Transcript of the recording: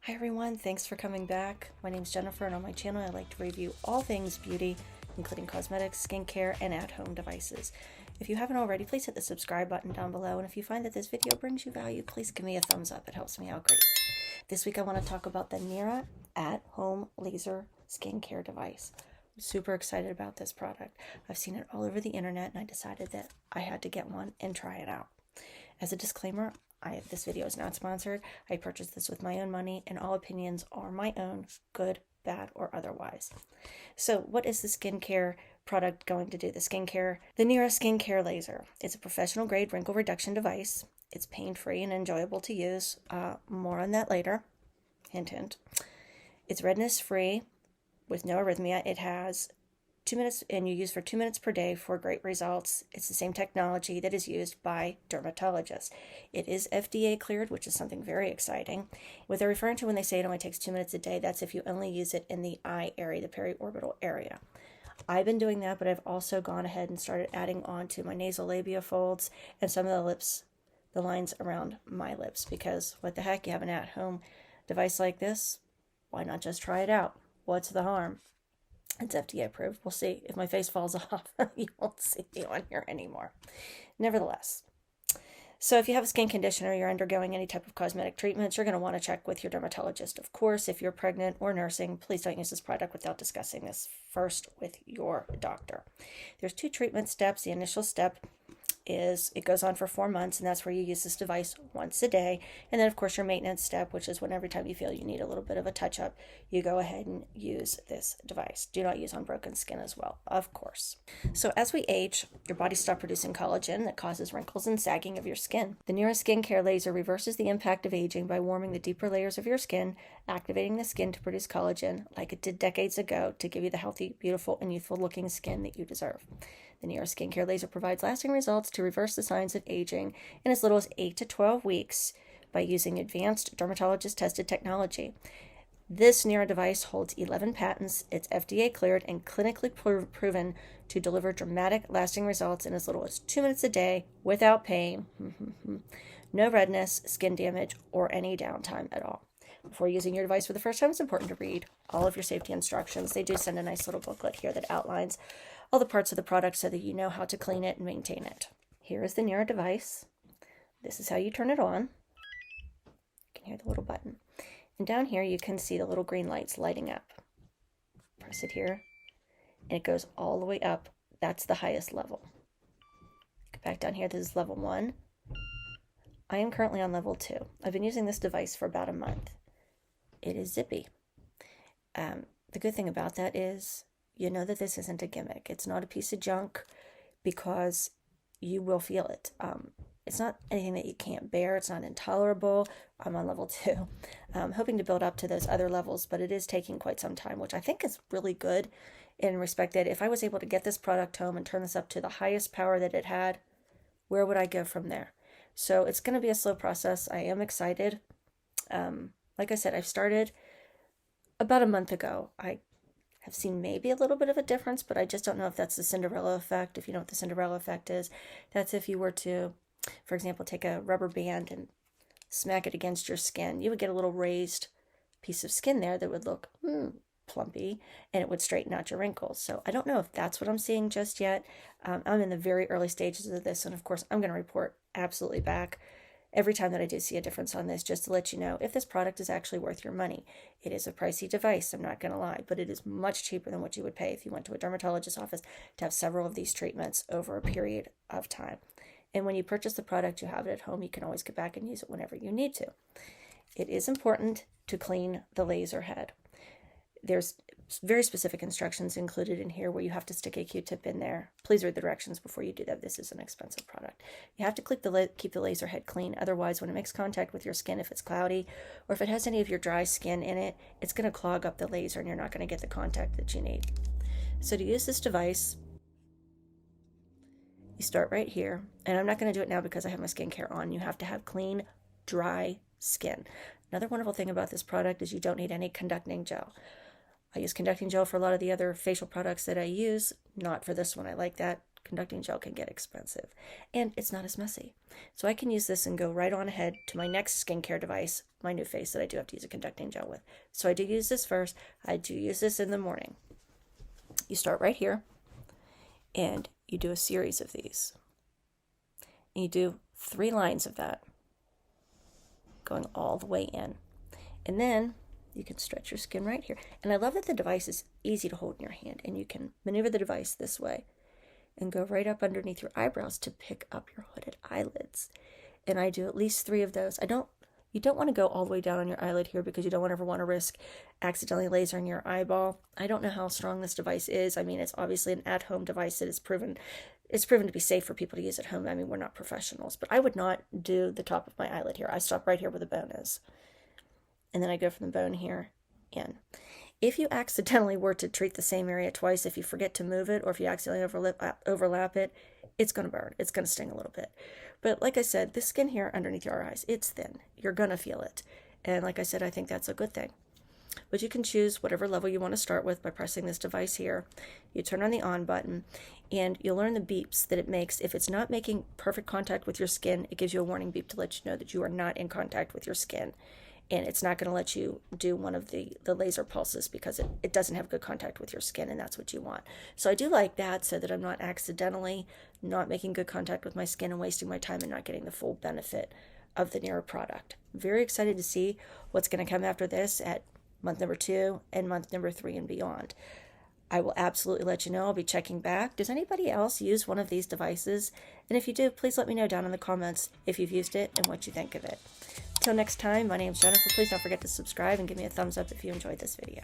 Hi everyone, thanks for coming back. My name is Jennifer, and on my channel I like to review all things beauty, including cosmetics, skincare, and at-home devices. If you haven't already, please hit the subscribe button down below, and if you find that this video brings you value, please give me a thumbs up. It helps me out greatly. This week I want to talk about the Nira at-home laser skincare device. I'm super excited about this product. I've seen it all over the internet, and I decided that I had to get one and try it out. As a disclaimer, this video is not sponsored. I purchased this with my own money, and all opinions are my own, good, bad, or otherwise. So what is the skincare product going to do? The Nira Skincare Laser. It's a professional grade wrinkle reduction device. It's pain-free and enjoyable to use. More on that later. Hint, hint. It's redness-free with no arrhythmia. It has 2 minutes, and you use for 2 minutes per day for great results. It's the same technology that is used by dermatologists. It is FDA cleared, which is something very exciting. What they're referring to when they say it only takes 2 minutes a day, that's if you only use it in the eye area, the periorbital area. I've been doing that, but I've also gone ahead and started adding on to my nasal labia folds and some of the lips, the lines around my lips, because what the heck, you have an at-home device like this, why not just try it out? What's the harm? It's FDA approved. We'll see. If my face falls off, you won't see me on here anymore. Nevertheless, so if you have a skin condition or you're undergoing any type of cosmetic treatments, you're going to want to check with your dermatologist. Of course, if you're pregnant or nursing, please don't use this product without discussing this first with your doctor. There's 2 treatment steps. The initial step is it goes on for 4 months, and that's where you use this device once a day. And then of course your maintenance step, which is when every time you feel you need a little bit of a touch-up, you go ahead and use this device. Do not use on broken skin as well, of course. So as we age, your body stops producing collagen that causes wrinkles and sagging of your skin. The Nira Skincare Laser reverses the impact of aging by warming the deeper layers of your skin, activating the skin to produce collagen like it did decades ago to give you the healthy, beautiful, and youthful looking skin that you deserve. The Nira Skincare Laser provides lasting results to reverse the signs of aging in as little as 8 to 12 weeks by using advanced dermatologist-tested technology. This Nira device holds 11 patents. It's FDA cleared and clinically proven to deliver dramatic, lasting results in as little as 2 minutes a day without pain, no redness, skin damage, or any downtime at all. Before using your device for the first time, it's important to read all of your safety instructions. They do send a nice little booklet here that outlines all the parts of the product so that you know how to clean it and maintain it. Here is the Nira device. This is how you turn it on. You can hear the little button. And down here you can see the little green lights lighting up. Press it here, and it goes all the way up. That's the highest level. Go back down here. This is level 1. I am currently on level 2. I've been using this device for about a month. It is zippy. The good thing about that is you know that this isn't a gimmick. It's not a piece of junk, because you will feel it. It's not anything that you can't bear. It's not intolerable. I'm on level 2. I'm hoping to build up to those other levels, but it is taking quite some time, which I think is really good in respect that if I was able to get this product home and turn this up to the highest power that it had, where would I go from there? So it's going to be a slow process. I am excited. Like I said, I've started about a month ago. I have seen maybe a little bit of a difference, but I just don't know if that's the Cinderella effect. If you know what the Cinderella effect is, that's if you were to, for example, take a rubber band and smack it against your skin, you would get a little raised piece of skin there that would look plumpy, and it would straighten out your wrinkles. So I don't know if that's what I'm seeing just yet. I'm in the very early stages of this, and of course I'm going to report absolutely back every time that I do see a difference on this, just to let you know if this product is actually worth your money. It is a pricey device, I'm not going to lie, but it is much cheaper than what you would pay if you went to a dermatologist's office to have several of these treatments over a period of time. And when you purchase the product, you have it at home. You can always get back and use it whenever you need to. It is important to clean the laser head. There's very specific instructions included in here where you have to stick a Q-tip in there. Please read the directions before you do that. This is an expensive product. You have to keep the laser head clean. Otherwise, when it makes contact with your skin, if it's cloudy or if it has any of your dry skin in it, it's going to clog up the laser and you're not going to get the contact that you need. So to use this device, you start right here. And I'm not going to do it now because I have my skincare on. You have to have clean, dry skin. Another wonderful thing about this product is you don't need any conducting gel. I use conducting gel for a lot of the other facial products that I use, not for this one. I like that conducting gel can get expensive, and it's not as messy. So I can use this and go right on ahead to my next skincare device, my new face that I do have to use a conducting gel with. So I do use this first. I do use this in the morning. You start right here, and you do a series of these. And you do 3 lines of that, going all the way in. And then you can stretch your skin right here. And I love that the device is easy to hold in your hand, and you can maneuver the device this way and go right up underneath your eyebrows to pick up your hooded eyelids. And I do at least 3 of those. You don't want to go all the way down on your eyelid here because you don't ever want to risk accidentally lasering your eyeball. I don't know how strong this device is. I mean, it's obviously an at-home device that is proven to be safe for people to use at home. I mean, we're not professionals, but I would not do the top of my eyelid here. I stop right here where the bone is. And then I go from the bone here in. If you accidentally were to treat the same area twice, if you forget to move it or if you accidentally overlap it, it's going to burn. It's going to sting a little bit. But like I said, this skin here underneath your eyes, it's thin. You're going to feel it. And like I said, I think that's a good thing. But you can choose whatever level you want to start with by pressing this device here. You turn on the on button, and you'll learn the beeps that it makes. If it's not making perfect contact with your skin, it gives you a warning beep to let you know that you are not in contact with your skin. And it's not going to let you do one of the laser pulses because it doesn't have good contact with your skin, and that's what you want. So I do like that so that I'm not accidentally not making good contact with my skin and wasting my time and not getting the full benefit of the Nira product. Very excited to see what's going to come after this at month number 2 and month number 3 and beyond. I will absolutely let you know. I'll be checking back. Does anybody else use one of these devices? And if you do, please let me know down in the comments if you've used it and what you think of it. Until next time, my name is Jennifer. Please don't forget to subscribe and give me a thumbs up if you enjoyed this video.